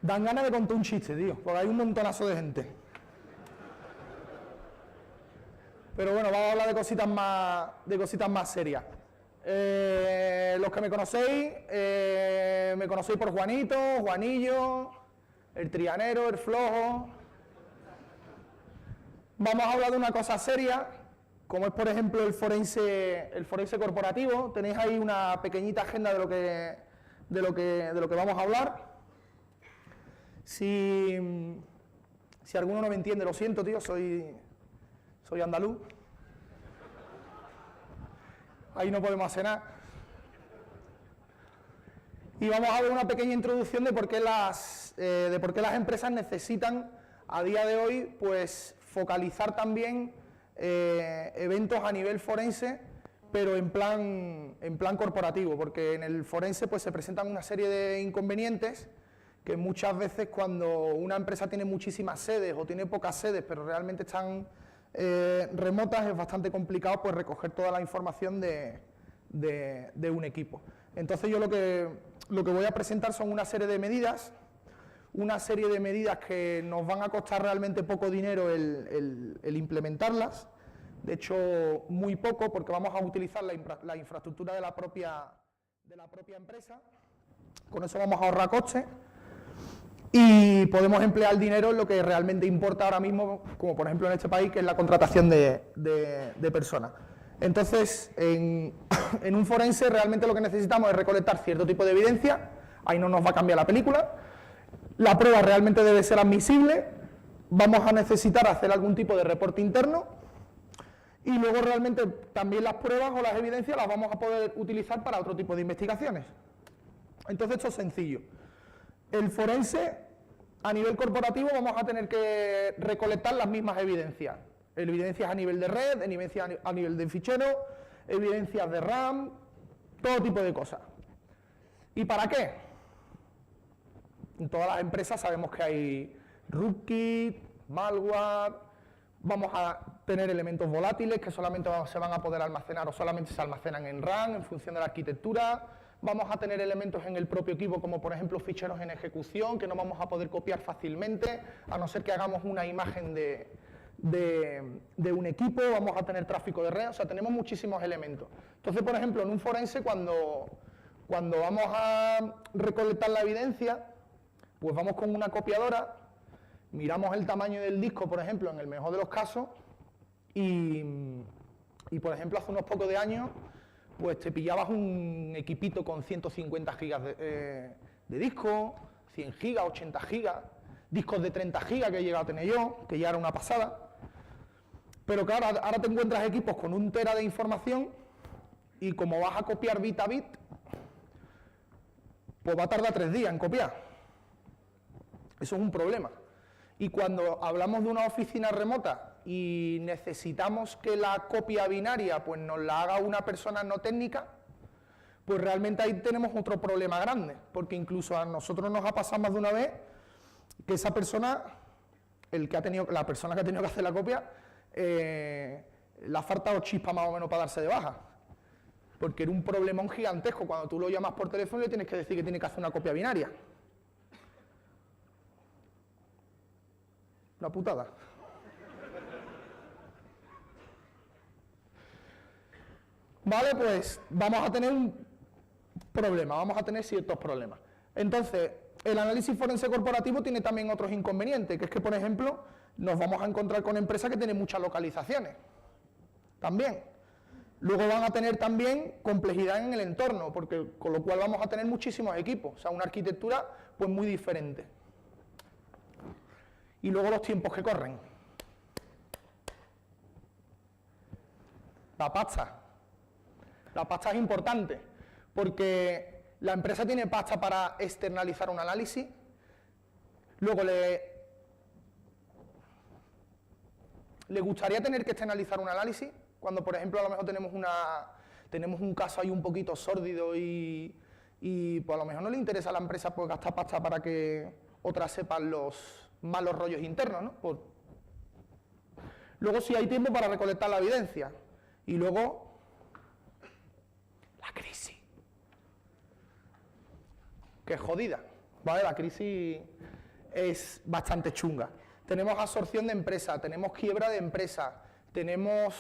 Dan ganas de contar un chiste, tío, porque hay un montonazo de gente. Pero bueno, vamos a hablar de cositas más serias. Los que me conocéis por Juanito, Juanillo, el trianero, el flojo. Vamos a hablar de una cosa seria, como es por ejemplo el forense corporativo. Tenéis ahí una pequeñita agenda de lo que vamos a hablar. Si alguno no me entiende, lo siento, tío, soy andaluz. Ahí no podemos hacer nada. Y vamos a ver una pequeña introducción de por qué las empresas necesitan a día de hoy pues focalizar también eventos a nivel forense, pero en plan corporativo, porque en el forense pues se presentan una serie de inconvenientes que muchas veces cuando una empresa tiene muchísimas sedes o tiene pocas sedes, pero realmente están remotas, es bastante complicado pues recoger toda la información de un equipo. Entonces yo lo que voy a presentar son una serie de medidas que nos van a costar realmente poco dinero el implementarlas, de hecho muy poco, porque vamos a utilizar la infraestructura de la propia empresa, con eso vamos a ahorrar costes y podemos emplear el dinero en lo que realmente importa ahora mismo, como por ejemplo en este país, que es la contratación de personas. Entonces, en un forense realmente lo que necesitamos es recolectar cierto tipo de evidencia, ahí no nos va a cambiar la película, la prueba realmente debe ser admisible, vamos a necesitar hacer algún tipo de reporte interno y luego realmente también las pruebas o las evidencias las vamos a poder utilizar para otro tipo de investigaciones. Entonces esto es sencillo. El forense, a nivel corporativo, vamos a tener que recolectar las mismas evidencias. Evidencias a nivel de red, evidencias a nivel de fichero, evidencias de RAM, todo tipo de cosas. ¿Y para qué? En todas las empresas sabemos que hay rootkit, malware, vamos a tener elementos volátiles que solamente se van a poder almacenar o solamente se almacenan en RAM en función de la arquitectura. Vamos a tener elementos en el propio equipo como por ejemplo ficheros en ejecución que no vamos a poder copiar fácilmente, a no ser que hagamos una imagen de un equipo, vamos a tener tráfico de red, o sea, tenemos muchísimos elementos. Entonces, por ejemplo, en un forense cuando vamos a recolectar la evidencia, pues vamos con una copiadora, miramos el tamaño del disco, por ejemplo, en el mejor de los casos, y por ejemplo, hace unos pocos de años, pues te pillabas un equipito con 150 gigas de disco, 100 gigas, 80 gigas, discos de 30 gigas que he llegado a tener yo, que ya era una pasada. Pero claro, ahora te encuentras equipos con 1 tera de información y como vas a copiar bit a bit, pues va a tardar 3 días en copiar. Eso es un problema. Y cuando hablamos de una oficina remota y necesitamos que la copia binaria pues nos la haga una persona no técnica, pues realmente ahí tenemos otro problema grande, porque incluso a nosotros nos ha pasado más de una vez que esa persona, la persona que ha tenido que hacer la copia, le ha faltado chispa más o menos para darse de baja, porque era un problemón gigantesco. Cuando tú lo llamas por teléfono le tienes que decir que tiene que hacer una copia binaria. Una putada. Vale, pues vamos a tener un problema, vamos a tener ciertos problemas. Entonces, el análisis forense corporativo tiene también otros inconvenientes, que es que, por ejemplo, nos vamos a encontrar con empresas que tienen muchas localizaciones. También. Luego van a tener también complejidad en el entorno, porque con lo cual vamos a tener muchísimos equipos, o sea, una arquitectura pues muy diferente. Y luego los tiempos que corren. La pasta. La pasta es importante, porque la empresa tiene pasta para externalizar un análisis, luego le gustaría tener que externalizar un análisis, cuando por ejemplo a lo mejor tenemos un caso ahí un poquito sórdido y pues a lo mejor no le interesa a la empresa pues gastar pasta para que otras sepan los malos rollos internos, ¿no? Pues, luego sí hay tiempo para recolectar la evidencia, y luego la crisis, que es jodida, ¿vale? La crisis es bastante chunga. Tenemos absorción de empresas, tenemos quiebra de empresas, tenemos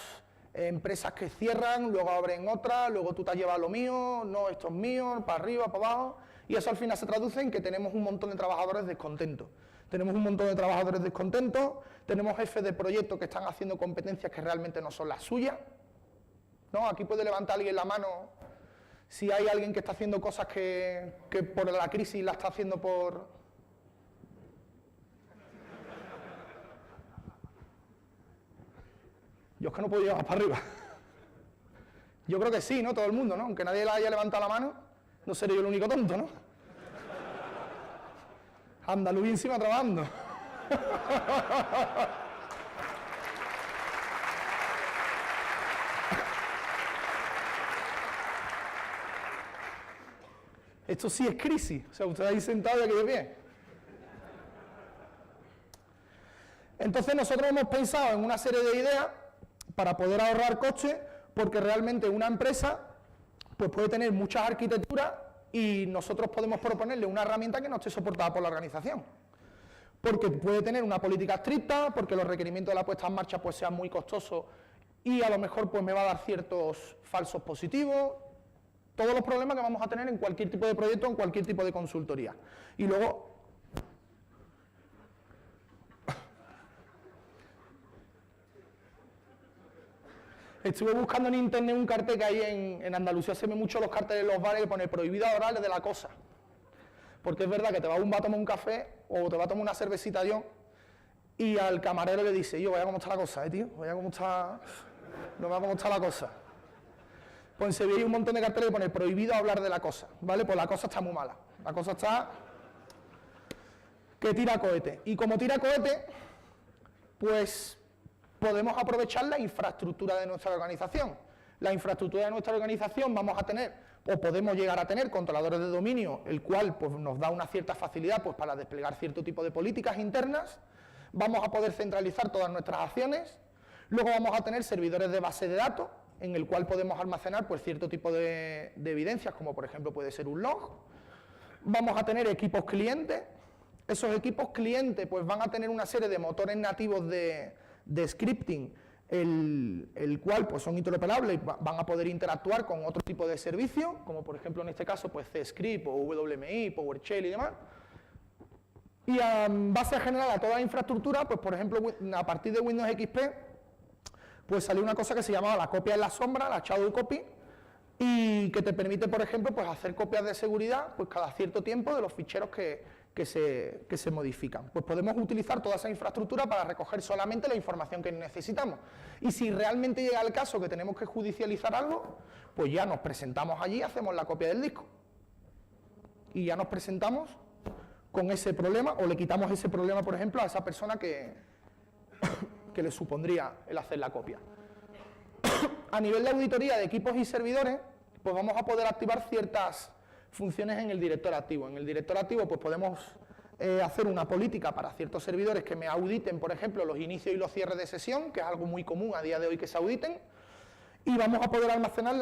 empresas que cierran, luego abren otras, luego tú te has llevado lo mío, no, esto es mío, para arriba, para abajo, y eso al final se traduce en que tenemos un montón de trabajadores descontentos. Tenemos un montón de trabajadores descontentos, tenemos jefes de proyectos que están haciendo competencias que realmente no son las suyas, ¿no? Aquí puede levantar alguien la mano si hay alguien que está haciendo cosas que por la crisis la está haciendo por... Yo es que no puedo llegar para arriba. Yo creo que sí, ¿no? Todo el mundo, ¿no? Aunque nadie la haya levantado la mano, no seré yo el único tonto, ¿no? Andaluz encima trabajando. Esto sí es crisis. O sea, usted ahí sentado y aquí de pie. Entonces nosotros hemos pensado en una serie de ideas para poder ahorrar costes, porque realmente una empresa pues puede tener muchas arquitecturas y nosotros podemos proponerle una herramienta que no esté soportada por la organización. Porque puede tener una política estricta, porque los requerimientos de la puesta en marcha pues sean muy costosos y a lo mejor pues me va a dar ciertos falsos positivos, todos los problemas que vamos a tener en cualquier tipo de proyecto, en cualquier tipo de consultoría. Y luego... Estuve buscando en internet un cartel que hay en Andalucía, se ven mucho los carteles de los bares que pone prohibido orales de la cosa. Porque es verdad que te va a tomar un café o te va a tomar una cervecita yo y al camarero le dice, yo, vaya cómo está la cosa, tío, vaya cómo está, no vaya cómo está la cosa. Pues en Sevilla hay un montón de carteles que pone prohibido hablar de la cosa, ¿vale? Pues la cosa está muy mala, la cosa está que tira cohete. Y como tira cohete, pues... podemos aprovechar la infraestructura de nuestra organización. La infraestructura de nuestra organización vamos a tener, o podemos llegar a tener, controladores de dominio, el cual pues, nos da una cierta facilidad pues, para desplegar cierto tipo de políticas internas. Vamos a poder centralizar todas nuestras acciones. Luego vamos a tener servidores de base de datos, en el cual podemos almacenar pues, cierto tipo de evidencias, como por ejemplo puede ser un log. Vamos a tener equipos clientes. Esos equipos clientes pues, van a tener una serie de motores nativos de scripting, el cual pues son interoperables y van a poder interactuar con otro tipo de servicios, como por ejemplo en este caso pues CScript o WMI, PowerShell y demás. Y en base general a toda la infraestructura, pues por ejemplo a partir de Windows XP, pues salió una cosa que se llamaba la copia en la sombra, la shadow copy, y que te permite por ejemplo pues hacer copias de seguridad pues cada cierto tiempo de los ficheros que se modifican. Pues podemos utilizar toda esa infraestructura para recoger solamente la información que necesitamos. Y si realmente llega el caso que tenemos que judicializar algo, pues ya nos presentamos allí, hacemos la copia del disco. Y ya nos presentamos con ese problema, o le quitamos ese problema, por ejemplo, a esa persona que le supondría el hacer la copia. A nivel de auditoría de equipos y servidores, pues vamos a poder activar ciertas funciones en el director activo. En el director activo pues podemos hacer una política para ciertos servidores que me auditen, por ejemplo, los inicios y los cierres de sesión, que es algo muy común a día de hoy que se auditen, y vamos a poder almacenar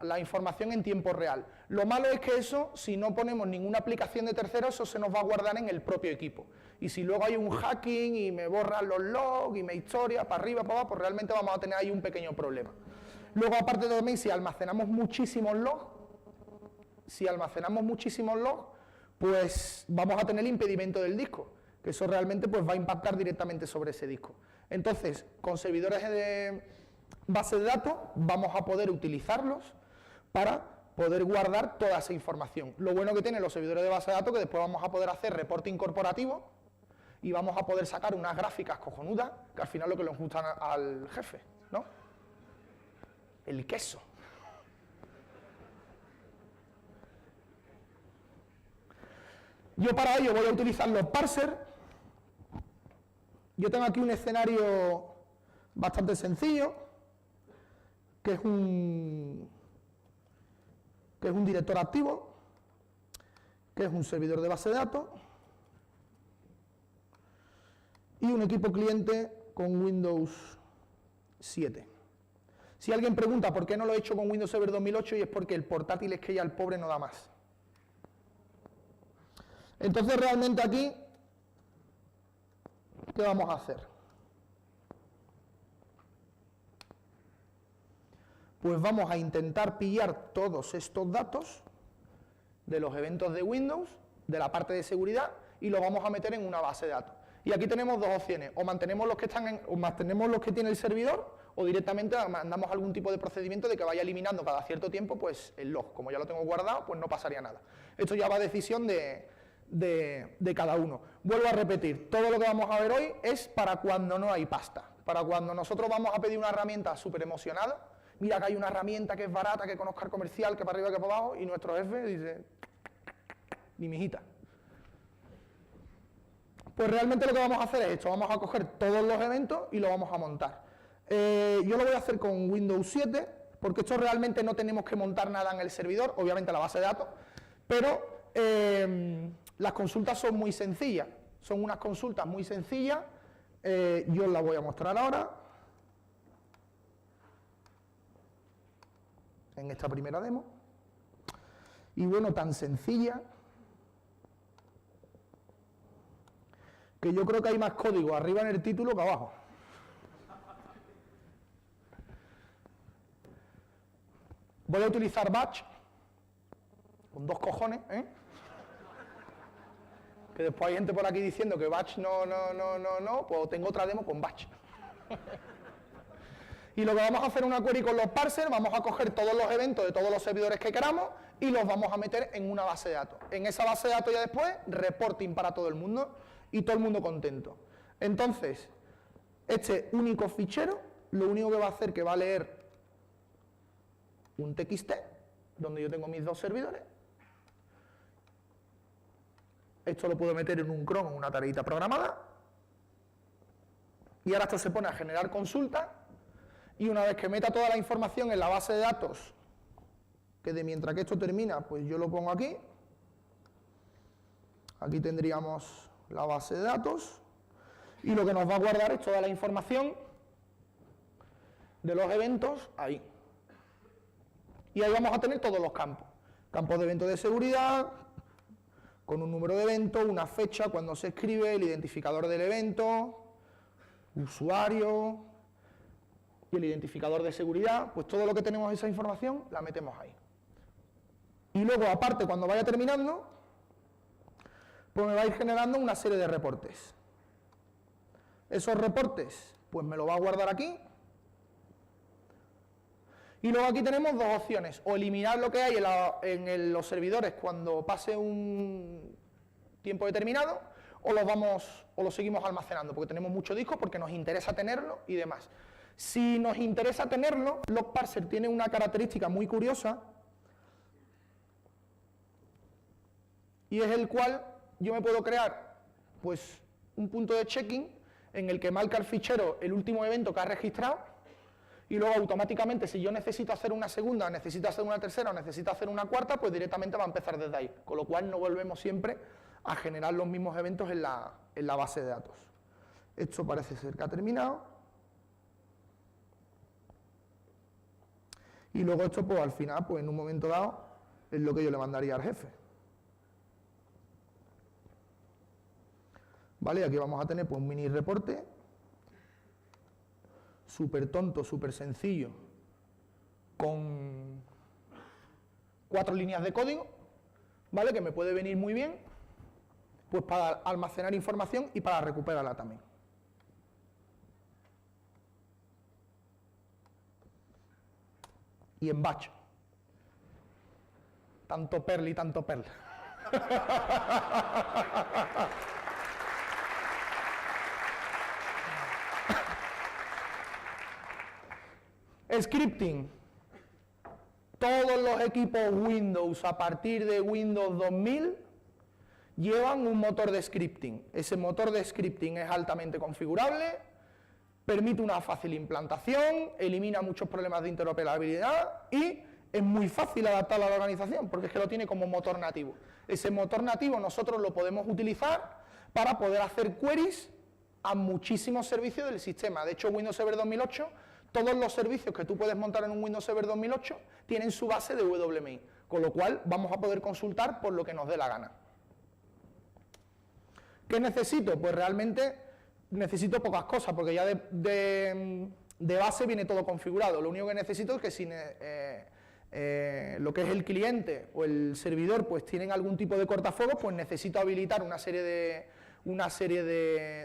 la información en tiempo real. Lo malo es que eso, si no ponemos ninguna aplicación de terceros, eso se nos va a guardar en el propio equipo. Y si luego hay un hacking y me borran los logs y me historia para arriba, para abajo, pues realmente vamos a tener ahí un pequeño problema. Luego, aparte de también, si almacenamos muchísimos logs, pues vamos a tener el impedimento del disco, que eso realmente pues, va a impactar directamente sobre ese disco. Entonces, con servidores de base de datos vamos a poder utilizarlos para poder guardar toda esa información. Lo bueno que tienen los servidores de base de datos es que después vamos a poder hacer reporting corporativo y vamos a poder sacar unas gráficas cojonudas, que al final lo que les gustan al jefe, ¿no? El queso. Yo para ello voy a utilizar los parsers. Yo tengo aquí un escenario bastante sencillo, que es un director activo, que es un servidor de base de datos, y un equipo cliente con Windows 7. Si alguien pregunta por qué no lo he hecho con Windows Server 2008, y es porque el portátil es que ya el pobre no da más. Entonces realmente aquí, ¿qué vamos a hacer? Pues vamos a intentar pillar todos estos datos de los eventos de Windows, de la parte de seguridad, y los vamos a meter en una base de datos. Y aquí tenemos dos opciones, o mantenemos los que tiene el servidor, o directamente mandamos algún tipo de procedimiento de que vaya eliminando cada cierto tiempo pues el log. Como ya lo tengo guardado, pues no pasaría nada. Esto ya va a decisión de cada uno. Vuelvo a repetir, todo lo que vamos a ver hoy es para cuando no hay pasta, para cuando nosotros vamos a pedir una herramienta súper emocionada. Mira que hay una herramienta que es barata, que con Oscar comercial, que para arriba, que para abajo, y nuestro jefe dice, ni mijita. Pues realmente lo que vamos a hacer es esto, vamos a coger todos los eventos y lo vamos a montar. Yo lo voy a hacer con Windows 7, porque esto realmente no tenemos que montar nada en el servidor, obviamente la base de datos, pero las consultas son muy sencillas, son unas consultas muy sencillas, yo os las voy a mostrar ahora, en esta primera demo, y bueno, tan sencilla, que yo creo que hay más código arriba en el título que abajo. Voy a utilizar Batch, con 2 cojones, ¿eh? Que después hay gente por aquí diciendo que Batch no, pues tengo otra demo con Batch. Y lo que vamos a hacer es una query con los parsers, vamos a coger todos los eventos de todos los servidores que queramos y los vamos a meter en una base de datos. En esa base de datos ya después, reporting para todo el mundo y todo el mundo contento. Entonces, este único fichero, lo único que va a hacer es que va a leer un TXT, donde yo tengo mis 2 servidores. Esto lo puedo meter en un cron, en una tareita programada. Y ahora esto se pone a generar consultas. Y una vez que meta toda la información en la base de datos, que de mientras que esto termina, pues yo lo pongo aquí. Aquí tendríamos la base de datos. Y lo que nos va a guardar es toda la información de los eventos ahí. Y ahí vamos a tener todos los campos. Campos de eventos de seguridad, con un número de evento, una fecha, cuando se escribe, el identificador del evento, usuario y el identificador de seguridad, pues todo lo que tenemos esa información la metemos ahí. Y luego, aparte, cuando vaya terminando, pues me va a ir generando una serie de reportes. Esos reportes, pues me lo va a guardar aquí. Y luego aquí tenemos 2 opciones, o eliminar lo que hay en los servidores cuando pase un tiempo determinado, o lo seguimos almacenando, porque tenemos mucho disco, porque nos interesa tenerlo y demás. Si nos interesa tenerlo, Logparser tiene una característica muy curiosa, y es el cual yo me puedo crear pues un punto de checking en el que marca el fichero el último evento que ha registrado, y luego automáticamente, si yo necesito hacer una segunda, necesito hacer una tercera o necesito hacer una cuarta, pues directamente va a empezar desde ahí, con lo cual no volvemos siempre a generar los mismos eventos en la base de datos. Esto parece ser que ha terminado. Y luego esto, pues al final, pues en un momento dado, es lo que yo le mandaría al jefe. ¿Vale? Aquí vamos a tener pues un mini reporte, súper tonto, súper sencillo, con 4 líneas de código, ¿vale? Que me puede venir muy bien, pues para almacenar información y para recuperarla también. Y en batch. Tanto Perl y tanto Perl. Scripting. Todos los equipos Windows a partir de Windows 2000 llevan un motor de scripting. Ese motor de scripting es altamente configurable, permite una fácil implantación, elimina muchos problemas de interoperabilidad y es muy fácil adaptarlo a la organización porque es que lo tiene como motor nativo. Ese motor nativo nosotros lo podemos utilizar para poder hacer queries a muchísimos servicios del sistema. De hecho, Windows Server 2008, todos los servicios que tú puedes montar en un Windows Server 2008 tienen su base de WMI, con lo cual vamos a poder consultar por lo que nos dé la gana. ¿Qué necesito? Pues realmente necesito pocas cosas, porque ya de base viene todo configurado. Lo único que necesito es que si lo que es el cliente o el servidor pues tienen algún tipo de cortafuegos, pues necesito habilitar una serie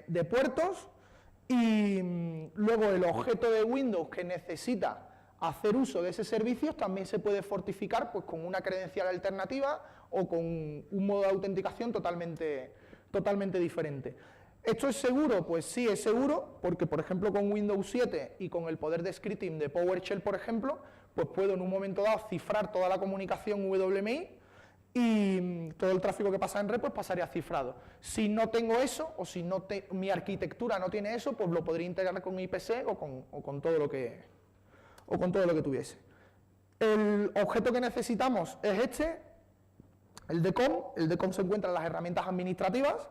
de puertos, y luego el objeto de Windows que necesita hacer uso de ese servicio también se puede fortificar pues con una credencial alternativa o con un modo de autenticación totalmente diferente. ¿Esto es seguro? Pues sí, es seguro, porque por ejemplo con Windows 7 y con el poder de scripting de PowerShell, por ejemplo, pues puedo en un momento dado cifrar toda la comunicación WMI y todo el tráfico que pasa en red pues pasaría cifrado. Si no tengo eso, o si mi arquitectura no tiene eso, pues lo podría integrar con IPC o con todo lo que tuviese. El objeto que necesitamos es este, el DCOM. El DCOM se encuentra en las herramientas administrativas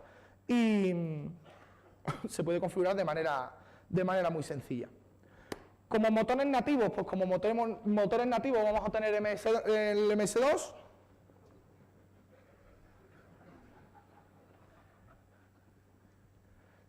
y se puede configurar de manera muy sencilla. Como motores nativos, pues como motores nativos vamos a tener el MS2,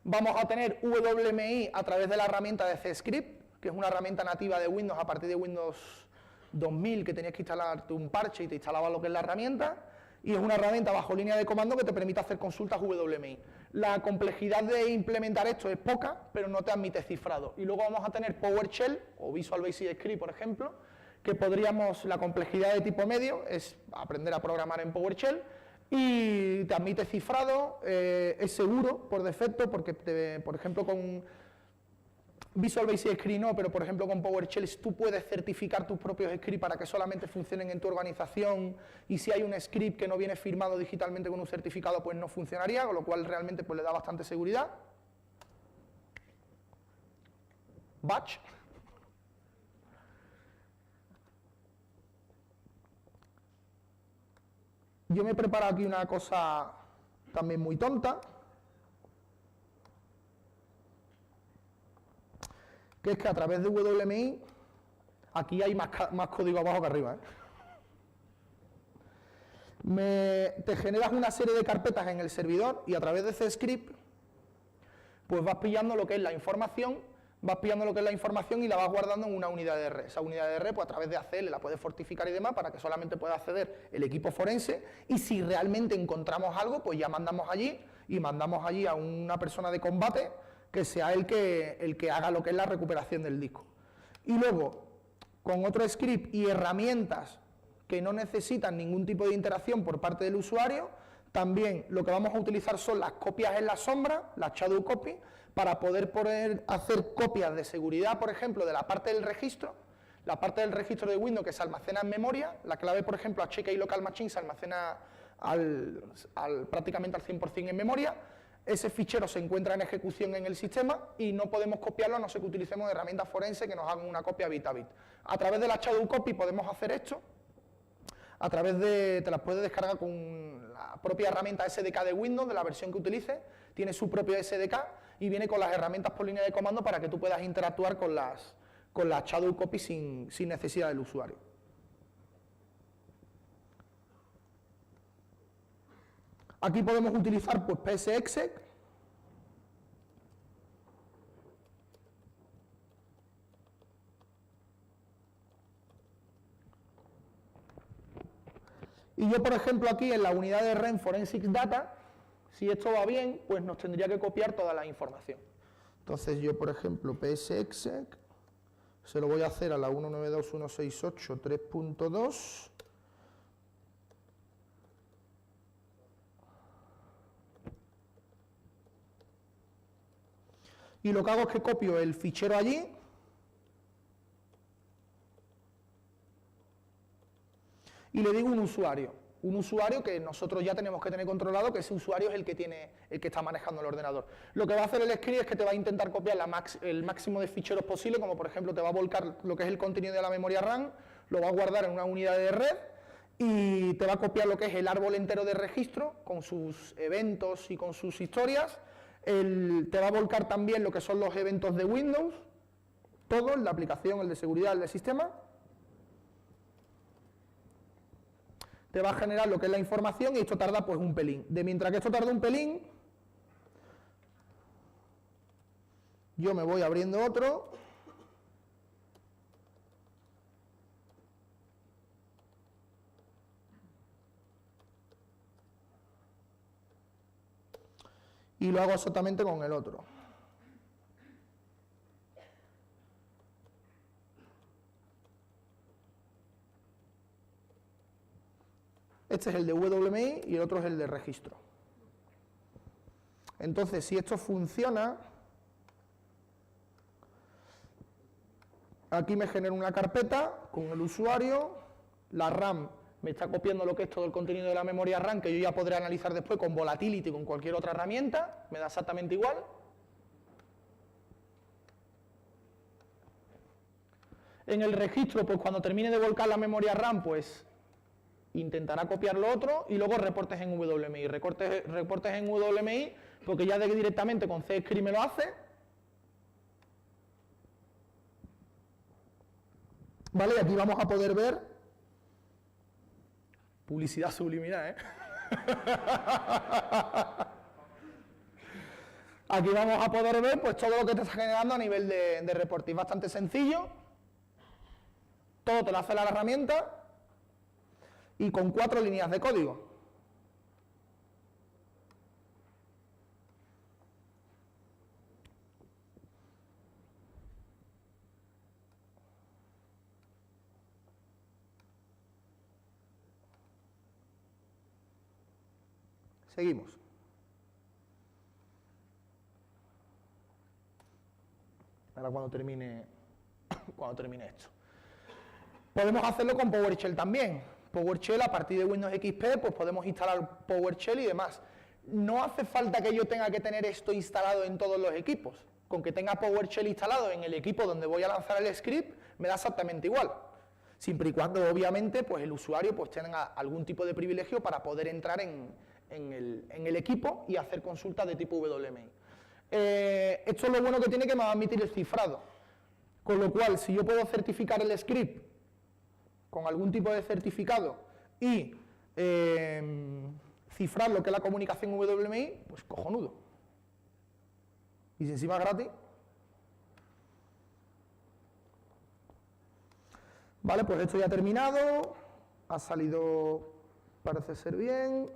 vamos a tener WMI a través de la herramienta de CScript, que es una herramienta nativa de Windows a partir de Windows 2000, que tenías que instalarte un parche y te instalaba lo que es la herramienta, y es una herramienta bajo línea de comando que te permite hacer consultas WMI. La complejidad de implementar esto es poca, pero no te admite cifrado. Y luego vamos a tener PowerShell o Visual Basic Script, por ejemplo, que la complejidad de tipo medio es aprender a programar en PowerShell, y te admite cifrado, es seguro por defecto, porque por ejemplo con Visual Basic Script no, pero por ejemplo con PowerShell tú puedes certificar tus propios scripts para que solamente funcionen en tu organización, y si hay un script que no viene firmado digitalmente con un certificado pues no funcionaría, con lo cual realmente pues le da bastante seguridad. Batch. Yo me he preparado aquí una cosa también muy tonta, que es que a través de WMI, aquí hay más código abajo que arriba, te generas una serie de carpetas en el servidor y a través de CScript pues vas pillando lo que es la información, y la vas guardando en una unidad de red. Esa unidad de red, pues a través de ACL la puedes fortificar y demás para que solamente pueda acceder el equipo forense, y si realmente encontramos algo, pues ya mandamos allí a una persona de combate que sea el que haga lo que es la recuperación del disco. Y luego, con otro script y herramientas que no necesitan ningún tipo de interacción por parte del usuario, también lo que vamos a utilizar son las copias en la sombra, las shadow copy, para poder hacer copias de seguridad, por ejemplo, de la parte del registro de Windows que se almacena en memoria. La clave, por ejemplo, HK Local Machine se almacena prácticamente al 100% en memoria. Ese fichero se encuentra en ejecución en el sistema y no podemos copiarlo a no ser que utilicemos herramientas forenses que nos hagan una copia bit a bit. A través de la shadow copy podemos hacer esto. Te las puedes descargar con la propia herramienta SDK de Windows, de la versión que utilices. Tiene su propio SDK y viene con las herramientas por línea de comando para que tú puedas interactuar con las shadow copy sin necesidad del usuario. Aquí podemos utilizar pues PSExec. Y yo, por ejemplo, aquí en la unidad de REN Forensics Data, si esto va bien, pues nos tendría que copiar toda la información. Entonces yo, por ejemplo, PSExec, se lo voy a hacer a la 192.168.3.2. Y lo que hago es que copio el fichero allí, y le digo un usuario que nosotros ya tenemos que tener controlado, que ese usuario es el que está manejando el ordenador. Lo que va a hacer el script es que te va a intentar copiar el máximo de ficheros posible, como por ejemplo te va a volcar lo que es el contenido de la memoria RAM, lo va a guardar en una unidad de red y te va a copiar lo que es el árbol entero de registro con sus eventos y con sus historias. Te va a volcar también lo que son los eventos de Windows, todo, el de aplicación, el de seguridad, el de sistema. Te va a generar lo que es la información y esto tarda pues un pelín. Mientras que esto tarda un pelín, yo me voy abriendo otro. Y lo hago exactamente con el otro. Este es el de WMI y el otro es el de registro. Entonces, si esto funciona, aquí me genera una carpeta con el usuario, la RAM me está copiando lo que es todo el contenido de la memoria RAM, que yo ya podré analizar después con Volatility, con cualquier otra herramienta, me da exactamente igual. En el registro, pues cuando termine de volcar la memoria RAM, pues intentará copiar lo otro, y luego reportes en WMI. Reportes en WMI, porque ya directamente con CScript me lo hace. Vale, y aquí vamos a poder ver publicidad subliminal, ¿eh? Aquí vamos a poder ver pues todo lo que te está generando a nivel de reporte. Es bastante sencillo. Todo te lo hace la herramienta y con 4 líneas de código. Seguimos. Ahora cuando termine esto. Podemos hacerlo con PowerShell también. PowerShell, a partir de Windows XP, pues podemos instalar PowerShell y demás. No hace falta que yo tenga que tener esto instalado en todos los equipos. Con que tenga PowerShell instalado en el equipo donde voy a lanzar el script, me da exactamente igual. Siempre y cuando, obviamente, pues el usuario pues tenga algún tipo de privilegio para poder entrar en el equipo y hacer consultas de tipo WMI. Esto es lo bueno que tiene, que me va a admitir el cifrado. Con lo cual, si yo puedo certificar el script con algún tipo de certificado y cifrar lo que es la comunicación WMI, pues cojonudo. Y si encima es gratis. Vale, pues esto ya ha terminado. Ha salido, parece ser bien.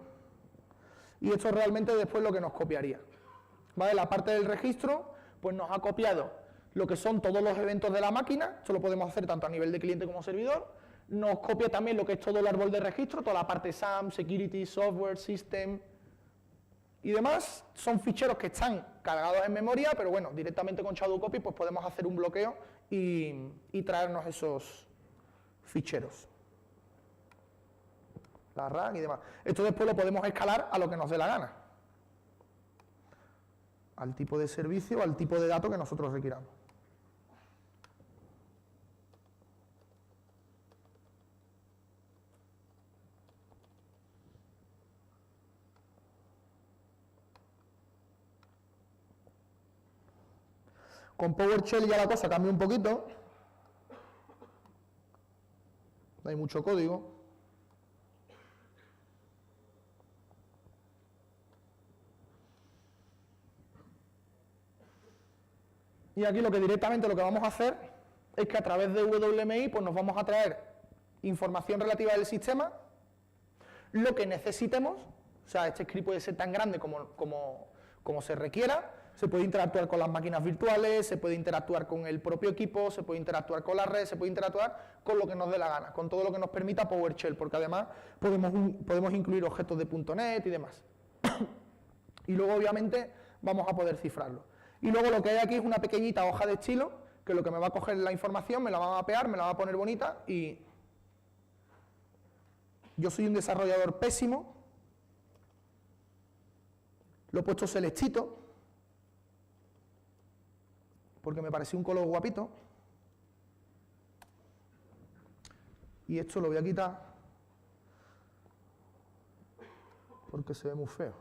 Y esto es realmente después lo que nos copiaría. ¿Vale? La parte del registro, pues nos ha copiado lo que son todos los eventos de la máquina. Esto lo podemos hacer tanto a nivel de cliente como servidor. Nos copia también lo que es todo el árbol de registro, toda la parte SAM, Security, Software, System y demás. Son ficheros que están cargados en memoria, pero bueno, directamente con Shadow Copy pues podemos hacer un bloqueo y traernos esos ficheros. La RAM y demás. Esto después lo podemos escalar a lo que nos dé la gana. Al tipo de servicio, al tipo de dato que nosotros requiramos. Con PowerShell ya la cosa cambia un poquito. No hay mucho código. Y aquí lo que vamos a hacer es que a través de WMI pues nos vamos a traer información relativa del sistema, lo que necesitemos. O sea, este script puede ser tan grande como se requiera. Se puede interactuar con las máquinas virtuales, se puede interactuar con el propio equipo, se puede interactuar con la red, se puede interactuar con lo que nos dé la gana, con todo lo que nos permita PowerShell, porque además podemos incluir objetos de .NET y demás. Y luego, obviamente, vamos a poder cifrarlo. Y luego lo que hay aquí es una pequeñita hoja de estilo, que lo que me va a coger la información, me la va a mapear, me la va a poner bonita, y yo soy un desarrollador pésimo, lo he puesto selectito, porque me pareció un color guapito, y esto lo voy a quitar porque se ve muy feo.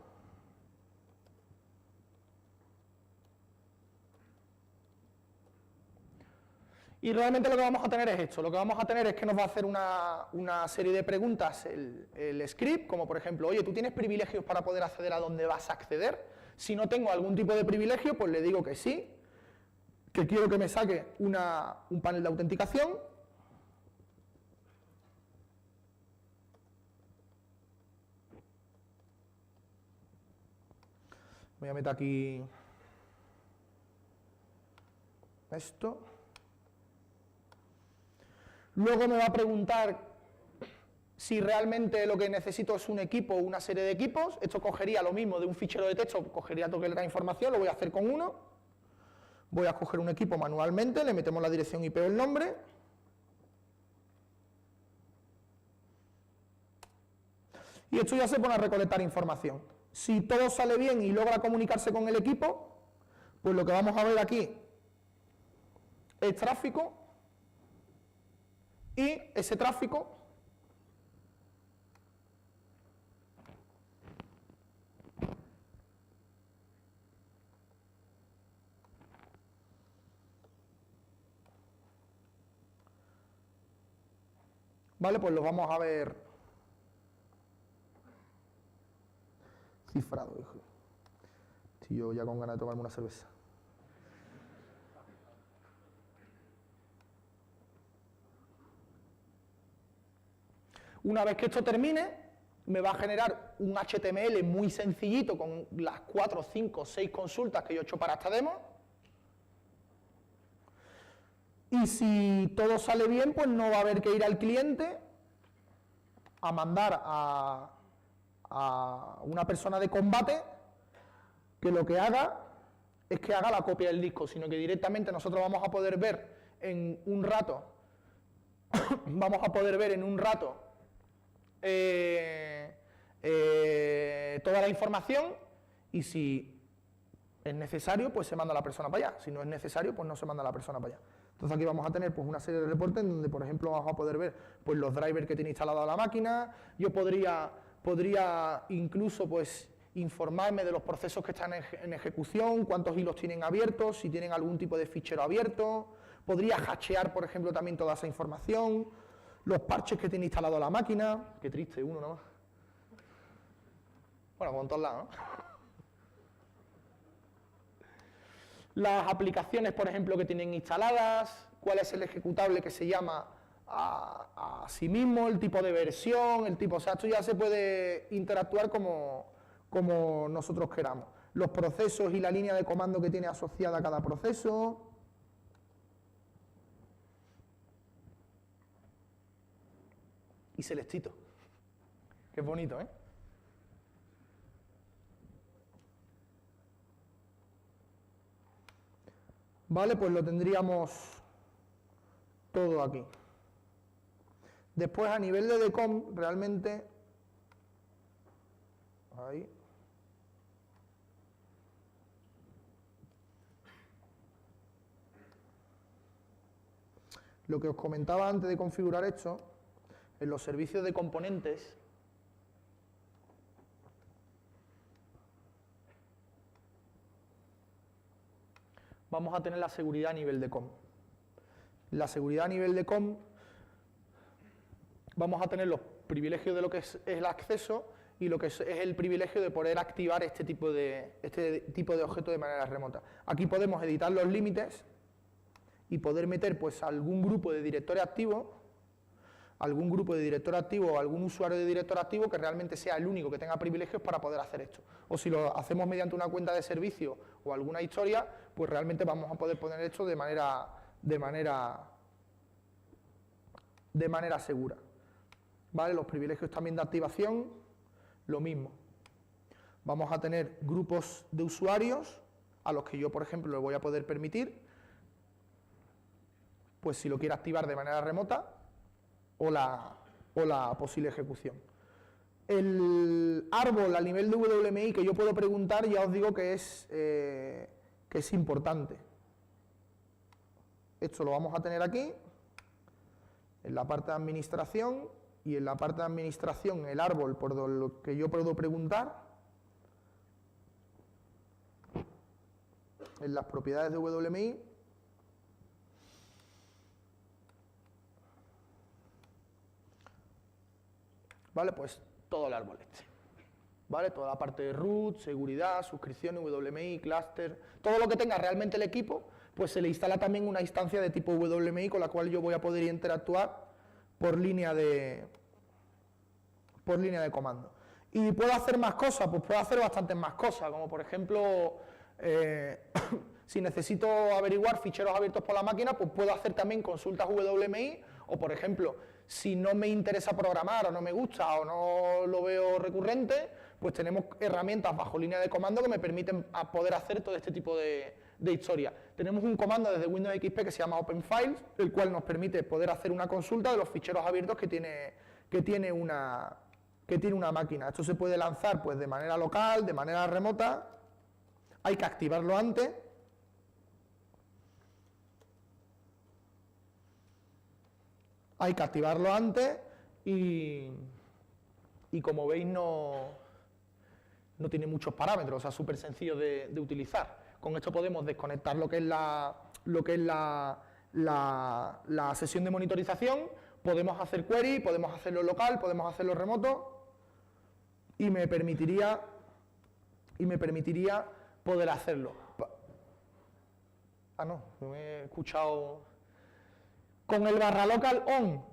Y realmente lo que vamos a tener es esto. Lo que vamos a tener es que nos va a hacer una serie de preguntas el script, como por ejemplo, oye, ¿tú tienes privilegios para poder acceder a donde vas a acceder? Si no tengo algún tipo de privilegio, pues le digo que sí. que quiero que me saque un panel de autenticación. Voy a meter aquí esto. Luego me va a preguntar si realmente lo que necesito es un equipo o una serie de equipos. Esto cogería lo mismo de un fichero de texto, cogería toda la información, lo voy a hacer con uno. Voy a coger un equipo manualmente, le metemos la dirección IP o el nombre. Y esto ya se pone a recolectar información. Si todo sale bien y logra comunicarse con el equipo, pues lo que vamos a ver aquí es tráfico, y ese tráfico vale, pues lo vamos a ver cifrado, hijo. Estoy yo ya con ganas de tomarme una cerveza. Una vez que esto termine, me va a generar un HTML muy sencillito con las 4, 5, 6 consultas que yo he hecho para esta demo. Y si todo sale bien, pues no va a haber que ir al cliente a mandar a una persona de combate que lo que haga es que haga la copia del disco, sino que directamente nosotros vamos a poder ver en un rato, toda la información, y si es necesario, pues se manda a la persona para allá. Si no es necesario, pues no se manda a la persona para allá. Entonces aquí vamos a tener pues una serie de reportes en donde, por ejemplo, vamos a poder ver pues los drivers que tiene instalado la máquina. Yo podría incluso pues informarme de los procesos que están en ejecución, cuántos hilos tienen abiertos, si tienen algún tipo de fichero abierto. Podría hashear, por ejemplo, también toda esa información, los parches que tiene instalado la máquina. Qué triste, uno nada más. Bueno, como en todos lados, ¿no? Las aplicaciones, por ejemplo, que tienen instaladas, cuál es el ejecutable que se llama a sí mismo, el tipo de versión, el tipo... O sea, esto ya se puede interactuar como nosotros queramos. Los procesos y la línea de comando que tiene asociada a cada proceso. Y Celestito. Qué bonito, ¿eh? Vale, pues lo tendríamos todo aquí. Después, a nivel de DECOM, realmente... Ahí. Lo que os comentaba antes de configurar esto, en los servicios de componentes, vamos a tener la seguridad a nivel de COM. La seguridad a nivel de COM, vamos a tener los privilegios de lo que es el acceso y lo que es el privilegio de poder activar este tipo de objeto de manera remota. Aquí podemos editar los límites y poder meter pues algún grupo de directorio activo, o algún usuario de director activo que realmente sea el único que tenga privilegios para poder hacer esto. O si lo hacemos mediante una cuenta de servicio o alguna historia, pues realmente vamos a poder poner esto de manera segura. ¿Vale? Los privilegios también de activación, lo mismo. Vamos a tener grupos de usuarios a los que yo, por ejemplo, le voy a poder permitir, pues si lo quiero activar de manera remota, o la posible ejecución. El árbol a nivel de WMI que yo puedo preguntar, ya os digo que es importante. Esto lo vamos a tener aquí, en la parte de administración, y en la parte de administración el árbol por lo que yo puedo preguntar, en las propiedades de WMI, ¿vale? Pues todo el árbol este, ¿vale? Toda la parte de root, seguridad, suscripción, WMI, clúster, todo lo que tenga realmente el equipo, pues se le instala también una instancia de tipo WMI con la cual yo voy a poder interactuar por línea de comando. ¿Y puedo hacer más cosas? Pues puedo hacer bastantes más cosas, como por ejemplo, si necesito averiguar ficheros abiertos por la máquina, pues puedo hacer también consultas WMI, o por ejemplo, si no me interesa programar o no me gusta o no lo veo recurrente, pues tenemos herramientas bajo línea de comando que me permiten poder hacer todo este tipo de historia. Tenemos un comando desde Windows XP que se llama OpenFiles, el cual nos permite poder hacer una consulta de los ficheros abiertos que tiene una máquina. Esto se puede lanzar pues de manera local, de manera remota, hay que activarlo antes. Y como veis no tiene muchos parámetros, o sea, súper sencillo de utilizar. Con esto podemos desconectar lo que es la sesión de monitorización, podemos hacer query, podemos hacerlo local, podemos hacerlo remoto y me permitiría poder hacerlo. No me he escuchado. Con el /local on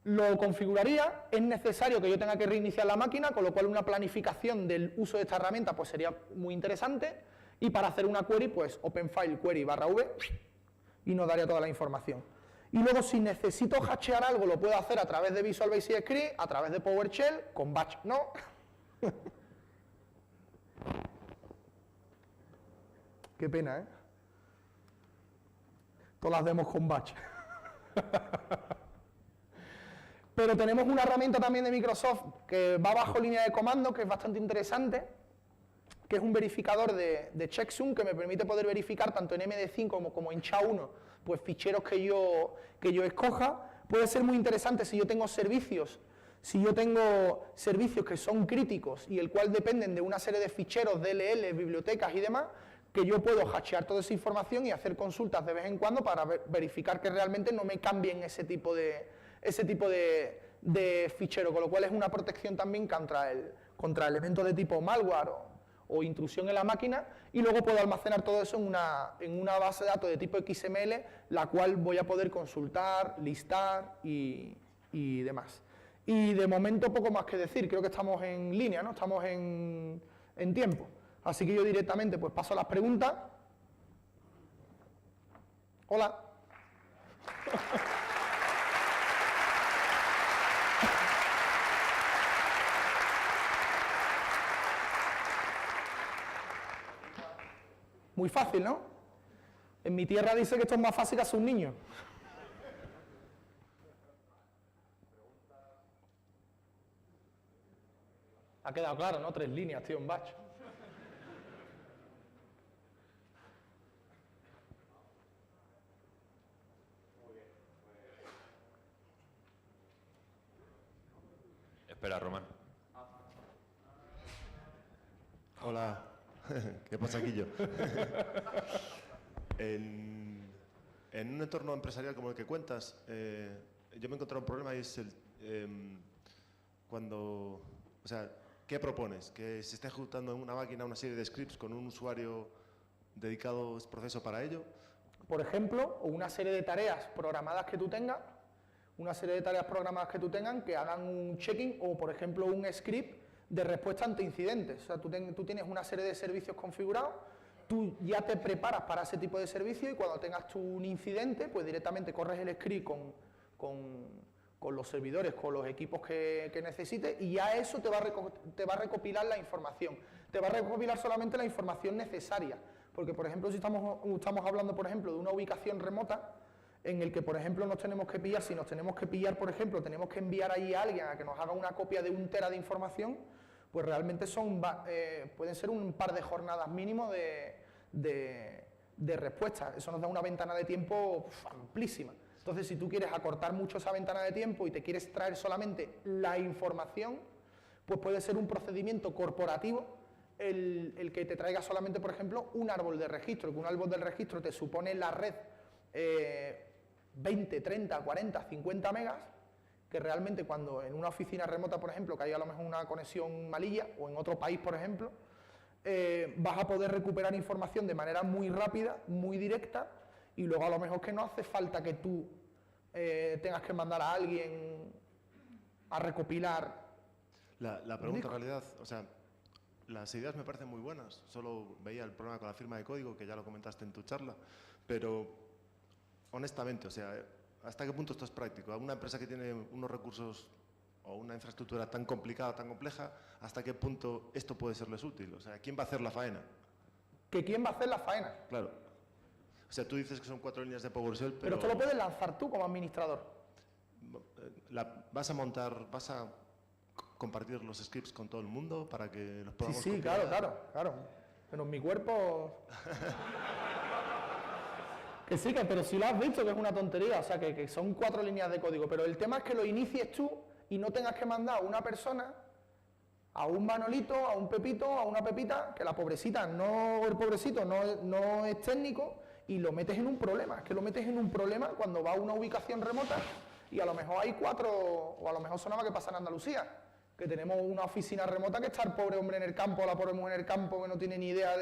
lo configuraría, es necesario que yo tenga que reiniciar la máquina, con lo cual una planificación del uso de esta herramienta pues sería muy interesante, y para hacer una query, pues OpenFile query /v y nos daría toda la información. Y luego si necesito hashear algo lo puedo hacer a través de Visual Basic Script, a través de PowerShell, con Bash no. Qué pena, ¿eh? Todas las demos con Bash. Pero tenemos una herramienta también de Microsoft que va bajo línea de comando, que es bastante interesante, que es un verificador de checksum que me permite poder verificar tanto en MD5 como en SHA-1 pues ficheros que yo escoja. Puede ser muy interesante si yo tengo servicios que son críticos y el cual dependen de una serie de ficheros, DLL, bibliotecas y demás, que yo puedo hashear toda esa información y hacer consultas de vez en cuando para verificar que realmente no me cambien ese tipo de fichero, con lo cual es una protección también contra elementos de tipo malware o intrusión en la máquina, y luego puedo almacenar todo eso en una base de datos de tipo XML, la cual voy a poder consultar, listar y demás. Y de momento poco más que decir, creo que estamos en línea, ¿no? Estamos en tiempo. Así que yo directamente pues paso a las preguntas. Hola. Muy fácil, ¿no? En mi tierra dice que esto es más fácil que hacer un niño. Ha quedado claro, ¿no? 3 líneas, tío, en Batch. Espera, Román. Hola, ¿qué pasa, Quillo? En un entorno empresarial como el que cuentas, yo me he encontrado un problema y es ¿qué propones? ¿Que se esté ejecutando en una máquina una serie de scripts con un usuario dedicado a proceso para ello? Por ejemplo, o una serie de tareas programadas que tú tengas, que hagan un checking, o por ejemplo un script de respuesta ante incidentes. O sea, tú tienes una serie de servicios configurados, tú ya te preparas para ese tipo de servicio y cuando tengas tú un incidente, pues directamente corres el script con los servidores, con los equipos que necesites, y ya eso te va a recopilar la información. Te va a recopilar solamente la información necesaria, porque por ejemplo si estamos hablando por ejemplo de una ubicación remota, en el que, por ejemplo, si nos tenemos que pillar, por ejemplo, tenemos que enviar ahí a alguien a que nos haga una copia de 1 tera de información, pues realmente pueden ser un par de jornadas mínimo de respuesta. Eso nos da una ventana de tiempo amplísima. Entonces, si tú quieres acortar mucho esa ventana de tiempo y te quieres traer solamente la información, pues puede ser un procedimiento corporativo el que te traiga solamente, por ejemplo, un árbol de registro, que un árbol de registro te supone la red 20, 30, 40, 50 megas, que realmente cuando en una oficina remota, por ejemplo, que hay a lo mejor una conexión malilla, o en otro país, por ejemplo, vas a poder recuperar información de manera muy rápida, muy directa, y luego a lo mejor que no hace falta que tú tengas que mandar a alguien a recopilar. La pregunta en realidad, o sea, las ideas me parecen muy buenas, solo veía el problema con la firma de código, que ya lo comentaste en tu charla, pero honestamente, o sea, ¿hasta qué punto esto es práctico? A una empresa que tiene unos recursos o una infraestructura tan complicada, tan compleja, ¿hasta qué punto esto puede serles útil? O sea, ¿quién va a hacer la faena? ¿Que quién va a hacer la faena? Claro. O sea, tú dices que son 4 líneas de PowerShell, Pero esto lo puedes lanzar tú como administrador. ¿Vas a montar, vas a compartir los scripts con todo el mundo para que los podamos Sí, copiar? claro. Pero en mi cuerpo... que sí, pero si lo has visto, que es una tontería, o sea, que son 4 líneas de código, pero el tema es que lo inicies tú y no tengas que mandar a una persona, a un Manolito, a un Pepito, a una Pepita, que la pobrecita, no, el pobrecito no es técnico, y lo metes en un problema. Es que lo metes en un problema cuando va a una ubicación remota y a lo mejor hay 4, o a lo mejor sonaba que pasa en Andalucía, que tenemos una oficina remota que está el pobre hombre en el campo, o la pobre mujer en el campo, que no tiene ni idea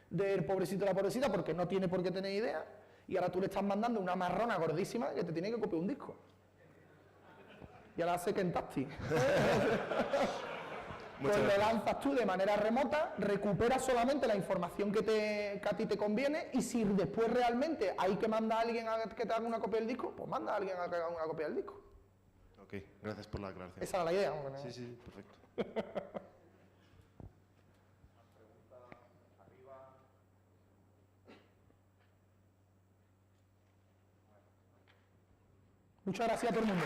del pobrecito o la pobrecita, porque no tiene por qué tener idea, y ahora tú le estás mandando una marrona gordísima que te tiene que copiar un disco. Y ahora hace Kentucky. Pues lo lanzas tú de manera remota, recuperas solamente la información que a ti te conviene, y si después realmente hay que mandar a alguien a que te haga una copia del disco, pues manda a alguien a que haga una copia del disco. Ok, gracias por la aclaración. Esa era la idea. ¿No? Sí, perfecto. Muchas gracias a todo el mundo.